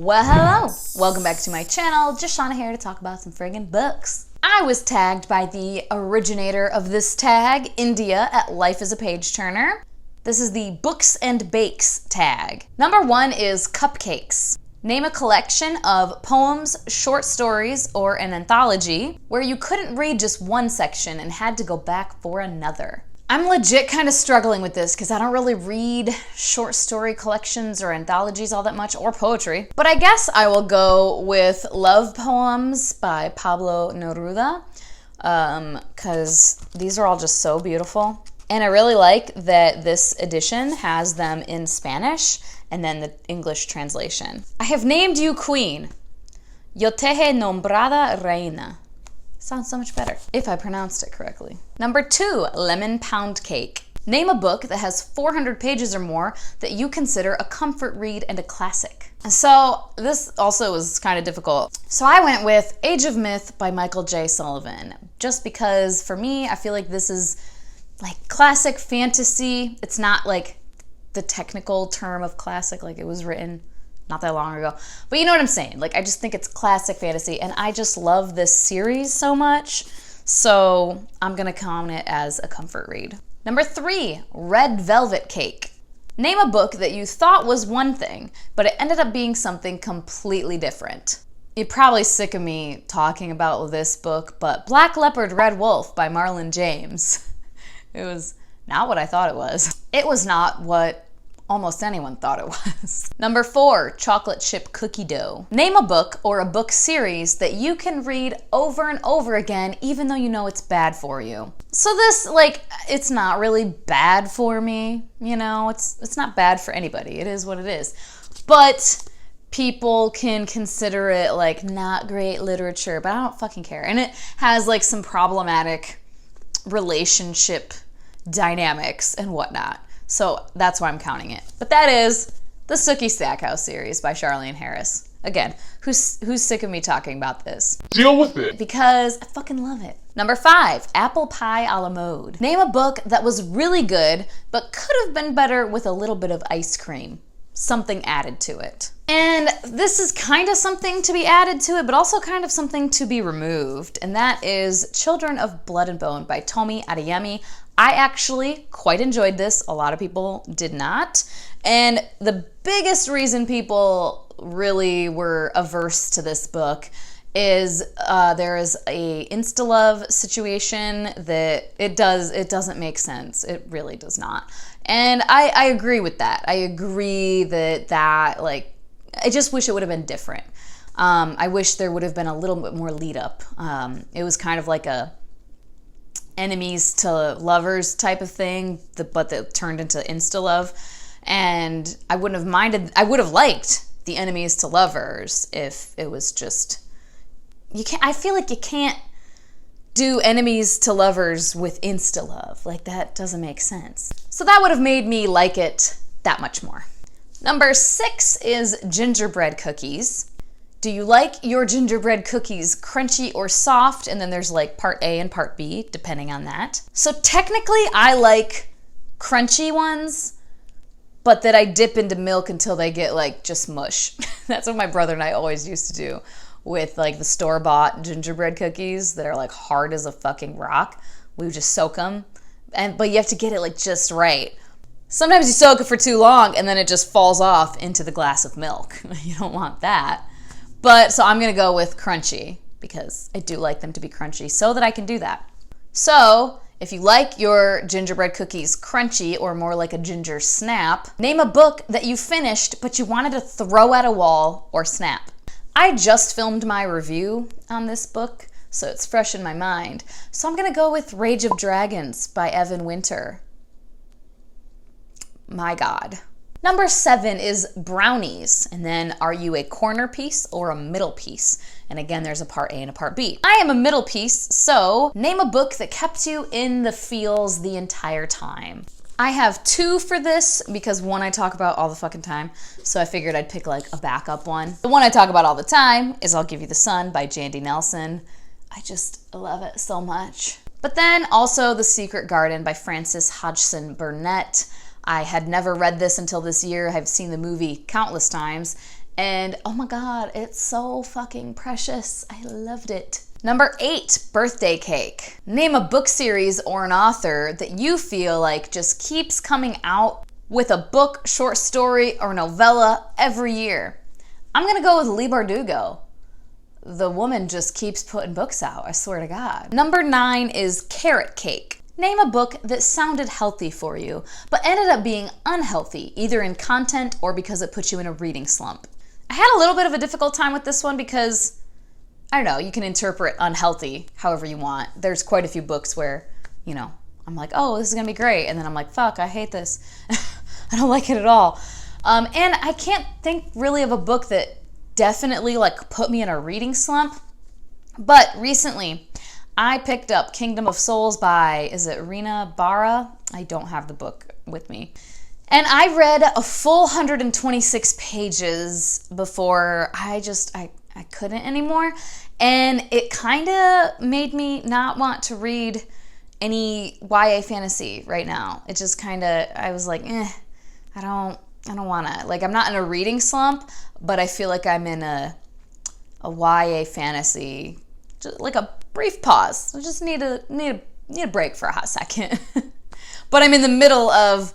Well, hello! Welcome back to my channel. Just Shauna here to talk about some friggin' books. I was tagged by the originator of this tag, India, at Life as a Page Turner. This is the Books and Bakes tag. Number 1 is Cupcakes. Name a collection of poems, short stories, or an anthology where you couldn't read just one section and had to go back for another. I'm legit kind of struggling with this because I don't really read short story collections or anthologies all that much, or poetry. But I guess I will go with Love Poems by Pablo Neruda, because these are all just so beautiful. And I really like that this edition has them in Spanish and then the English translation. I have named you queen. Yo te he nombrada reina. Sounds so much better, if I pronounced it correctly. Number 2, Lemon Pound Cake. Name a book that has 400 pages or more that you consider a comfort read and a classic. So this also was kind of difficult. So I went with Age of Myth by Michael J. Sullivan, just because for me, I feel like this is like classic fantasy. It's not like the technical term of classic, like it was written not that long ago. But you know what I'm saying? Like, I just think it's classic fantasy, and I just love this series so much. So I'm gonna count it as a comfort read. Number 3, Red Velvet Cake. Name a book that you thought was one thing, but it ended up being something completely different. You're probably sick of me talking about this book, but Black Leopard, Red Wolf by Marlon James. It was not what I thought it was. It was not what almost anyone thought it was. Number 4, Chocolate Chip Cookie Dough. Name a book or a book series that you can read over and over again, even though you know it's bad for you. So this, like, it's not really bad for me, you know, it's not bad for anybody. It is what it is. But people can consider it like not great literature, but I don't fucking care. And it has like some problematic relationship dynamics and whatnot. So that's why I'm counting it. But that is the Sookie Stackhouse series by Charlene Harris. Again, who's sick of me talking about this? Deal with it. Because I fucking love it. Number 5, Apple Pie a la Mode. Name a book that was really good, but could have been better with a little bit of ice cream. Something added to it. And this is kind of something to be added to it, but also kind of something to be removed. And that is Children of Blood and Bone by Tomi Adeyemi. I actually quite enjoyed this. A lot of people did not. And the biggest reason people really were averse to this book is there is a insta-love situation that it doesn't make sense. It really does not. And I agree with that. I agree that like, I just wish it would have been different. I wish there would have been a little bit more lead up. It was kind of like a enemies to lovers type of thing, but that turned into insta-love. And I would have liked the enemies to lovers if it was just, I feel like you can't do enemies to lovers with insta-love. Like, that doesn't make sense. So that would have made me like it that much more. Number 6 is Gingerbread Cookies. Do you like your gingerbread cookies crunchy or soft? And then there's like part A and part B, depending on that. So technically I like crunchy ones, but that I dip into milk until they get like just mush. That's what my brother and I always used to do with like the store-bought gingerbread cookies that are like hard as a fucking rock. We would just soak them, but you have to get it like just right. Sometimes you soak it for too long and then it just falls off into the glass of milk. You don't want that. But so I'm gonna go with crunchy because I do like them to be crunchy so that I can do that. So if you like your gingerbread cookies crunchy or more like a ginger snap, name a book that you finished but you wanted to throw at a wall or snap. I just filmed my review on this book, so it's fresh in my mind. So I'm gonna go with Rage of Dragons by Evan Winter. My God. Number 7 is Brownies, and then are you a corner piece or a middle piece? And again, there's a part A and a part B. I am a middle piece, so name a book that kept you in the feels the entire time. I have 2 for this because one I talk about all the fucking time, so I figured I'd pick like a backup one. The one I talk about all the time is I'll Give You the Sun by Jandy Nelson. I just love it so much. But then also The Secret Garden by Frances Hodgson Burnett. I had never read this until this year. I've seen the movie countless times, And oh my God, it's so fucking precious. I loved it. Number 8, birthday cake. Name a book series or an author that you feel like just keeps coming out with a book, short story, or novella every year. I'm gonna go with Leigh Bardugo. The woman just keeps putting books out, I swear to God. Number 9 is carrot cake. Name a book that sounded healthy for you, but ended up being unhealthy, either in content or because it put you in a reading slump. I had a little bit of a difficult time with this one because, I don't know, you can interpret unhealthy however you want. There's quite a few books where, you know, I'm like, oh, this is gonna be great. And then I'm like, fuck, I hate this. I don't like it at all. And I can't think really of a book that definitely like put me in a reading slump. But recently, I picked up Kingdom of Souls by, is it Rina Barra? I don't have the book with me. And I read a full 126 pages before I couldn't anymore. And it kind of made me not want to read any YA fantasy right now. It just kind of, I was like, I don't want to. Like, I'm not in a reading slump, but I feel like I'm in a YA fantasy, just like a brief pause. I just need a break for a hot second. But I'm in the middle of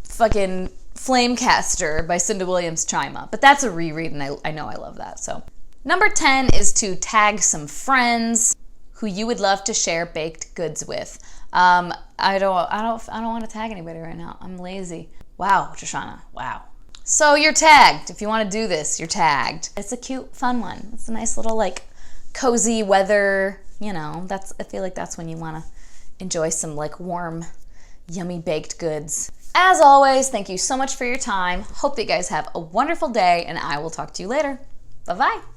fucking Flamecaster by Cinda Williams-Chima. But that's a reread, and I know I love that. So number 10 is to tag some friends who you would love to share baked goods with. I don't want to tag anybody right now. I'm lazy. Wow, Shoshana, wow. So you're tagged. If you want to do this, you're tagged. It's a cute, fun one. It's a nice little like cozy weather, you know, I feel like that's when you want to enjoy some like warm, yummy baked goods. As always, thank you so much for your time. Hope that you guys have a wonderful day, and I will talk to you later. Bye-bye.